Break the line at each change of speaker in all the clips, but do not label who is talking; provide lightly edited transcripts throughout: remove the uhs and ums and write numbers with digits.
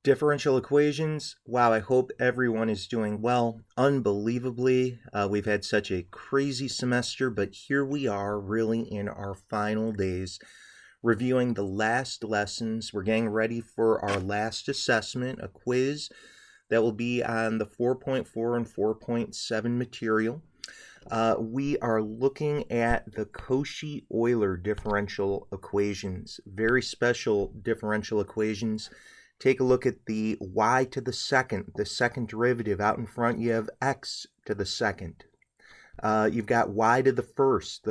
Differential equations. Wow, I hope everyone is doing well. Unbelievably, we've had such a crazy semester, but here we are really in our final days reviewing the last lessons. We're getting ready for our last assessment, a quiz that will be on the 4.4 and 4.7 material. We are looking at the Cauchy-Euler differential equations, very special differential equations. Take a look at the y to the second derivative. Out in front, you have x to the second. You've got y to the first,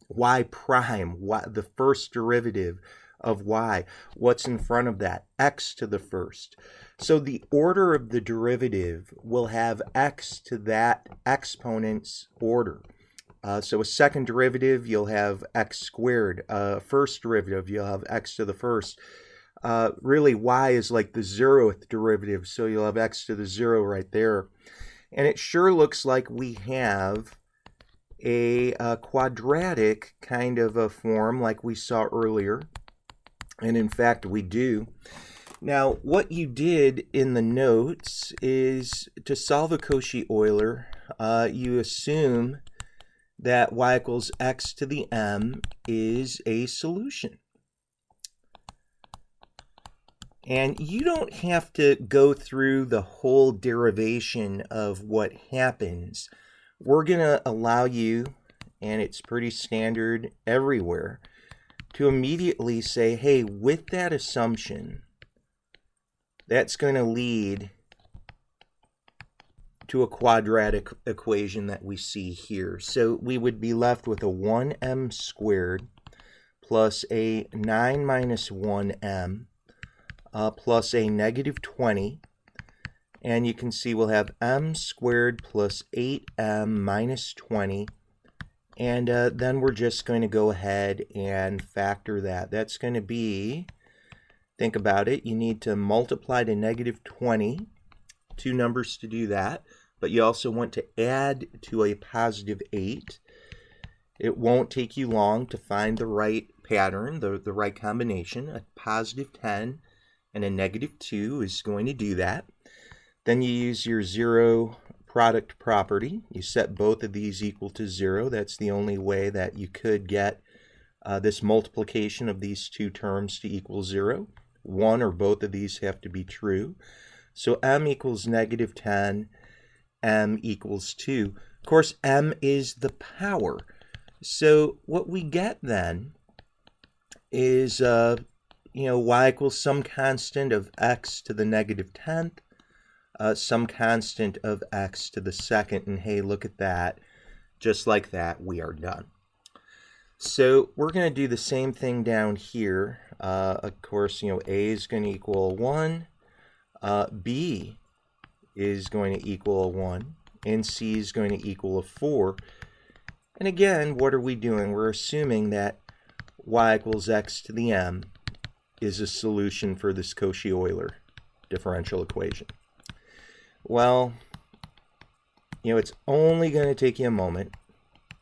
y prime, the first derivative of y. What's in front of that? X to the first. So the order of the derivative will have x to that exponent's order. So a second derivative, you'll have x squared. First derivative, you'll have x to the first. Really, y is like the 0th derivative, so you'll have x to the 0 right there. And it sure looks like we have a quadratic kind of a form like we saw earlier. And in fact, we do. Now, what you did in the notes is to solve a Cauchy-Euler, you assume that y equals x to the m is a solution. And you don't have to go through the whole derivation of what happens. We're going to allow you, and it's pretty standard everywhere, to immediately say, hey, with that assumption, that's going to lead to a quadratic equation that we see here. So we would be left with a 1m squared plus a 9 minus 1m plus a negative 20, and you can see we'll have m squared plus 8m minus 20, and then we're just going to go ahead and factor that. That's going to be, think about it, you need to multiply to negative 20, two numbers to do that, but you also want to add to a positive 8. It won't take you long to find the right pattern, the right combination. A positive 10 and a negative 2 is going to do that. Then you use your zero product property. You set both of these equal to 0. That's the only way that you could get this multiplication of these two terms to equal 0. One or both of these have to be true. So m equals negative 10, m equals 2. Of course, m is the power. So what we get then is y equals some constant of x to the negative 10th, some constant of x to the second, and hey, look at that. Just like that, we are done. So we're going to do the same thing down here. Of course, a is going to equal 1, b is going to equal a 1, and c is going to equal a 4. And again, what are we doing? We're assuming that y equals x to the m is a solution for this Cauchy-Euler differential equation. Well, it's only going to take you a moment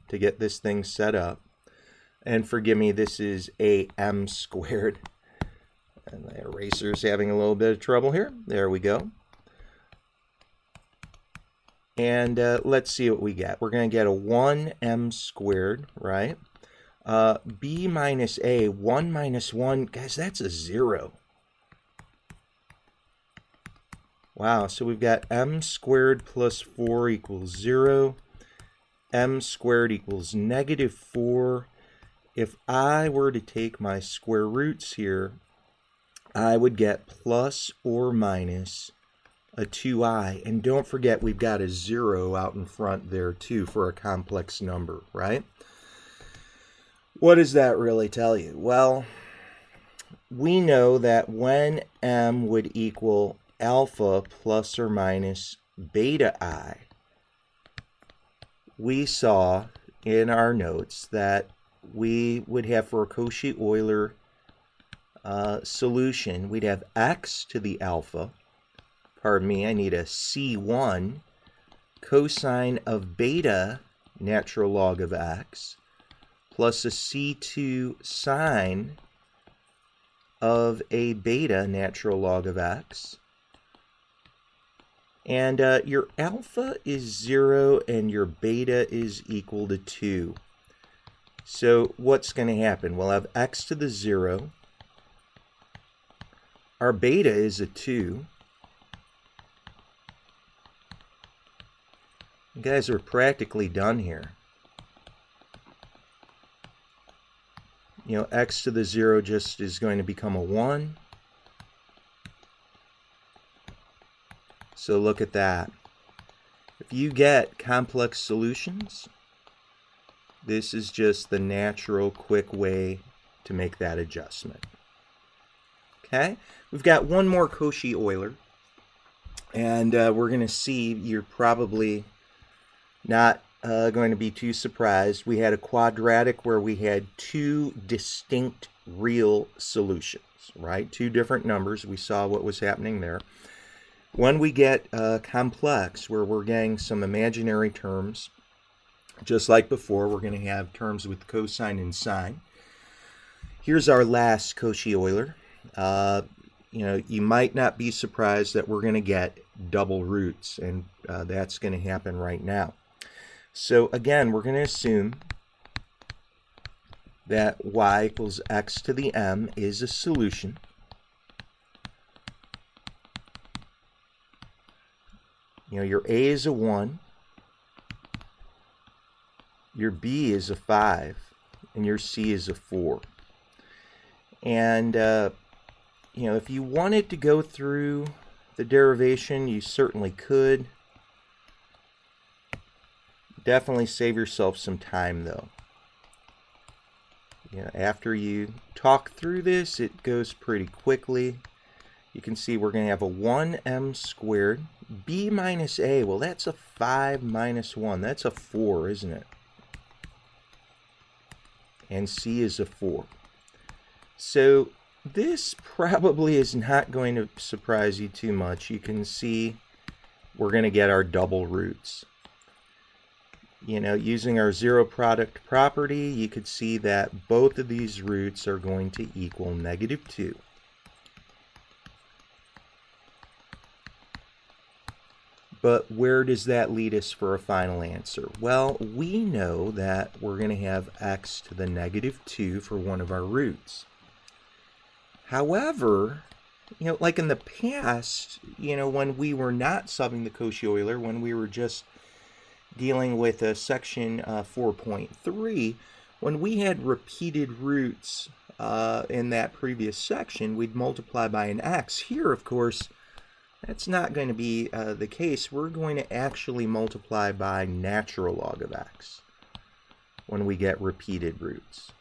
to get this thing set up. And forgive me, this is a m squared. And the eraser's having a little bit of trouble here. There we go. And let's see what we get. We're going to get a 1m squared, right? B minus a, 1 minus 1, guys, that's a 0. Wow, so we've got m squared plus 4 equals 0. M squared equals negative 4. If I were to take my square roots here, I would get plus or minus a 2i. And don't forget, we've got a 0 out in front there, too, for a complex number, right? What does that really tell you? Well, we know that when m would equal alpha plus or minus beta I, we saw in our notes that we would have, for a Cauchy-Euler solution, we'd have x to the alpha, pardon me, I need a c1 cosine of beta natural log of x plus a c2 sine of a beta natural log of x. And your alpha is 0 and your beta is equal to 2. So what's going to happen? We'll have x to the 0. Our beta is a 2. You guys are practically done here. You know, x to the 0 just is going to become a 1. So look at that. If you get complex solutions, this is just the natural, quick way to make that adjustment. Okay, we've got one more Cauchy-Euler, and we're going to see, you're probably not going to be too surprised. We had a quadratic where we had two distinct real solutions, right? Two different numbers. We saw what was happening there. When we get complex, where we're getting some imaginary terms, just like before, we're going to have terms with cosine and sine. Here's our last Cauchy-Euler. You know, you might not be surprised that we're going to get double roots, and that's going to happen right now. So again, we're going to assume that y equals x to the m is a solution. You know, your a is a 1, your b is a 5, and your c is a 4. And, you know, if you wanted to go through the derivation, you certainly could. Definitely save yourself some time, though. You know, after you talk through this, it goes pretty quickly. You can see we're going to have a 1m squared. B minus a, well, that's a 5 minus 1. That's a 4, isn't it? And c is a 4. So this probably is not going to surprise you too much. You can see we're going to get our double roots. You know, using our zero product property, you could see that both of these roots are going to equal -2. But where does that lead us for a final answer? Well, we know that we're going to have x to the -2 for one of our roots. However, you know, like in the past, you know, when we were not solving the Cauchy-Euler, when we were just dealing with section 4.3, when we had repeated roots in that previous section, we'd multiply by an x. Here, of course, that's not going to be the case. We're going to actually multiply by natural log of x when we get repeated roots.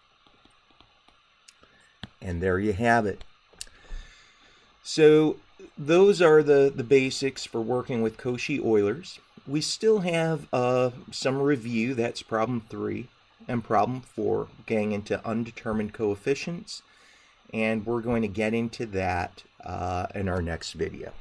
And there you have it. So those are the basics for working with Cauchy-Eulers. We still have some review. That's problem 3 and problem 4, getting into undetermined coefficients. And we're going to get into that in our next video.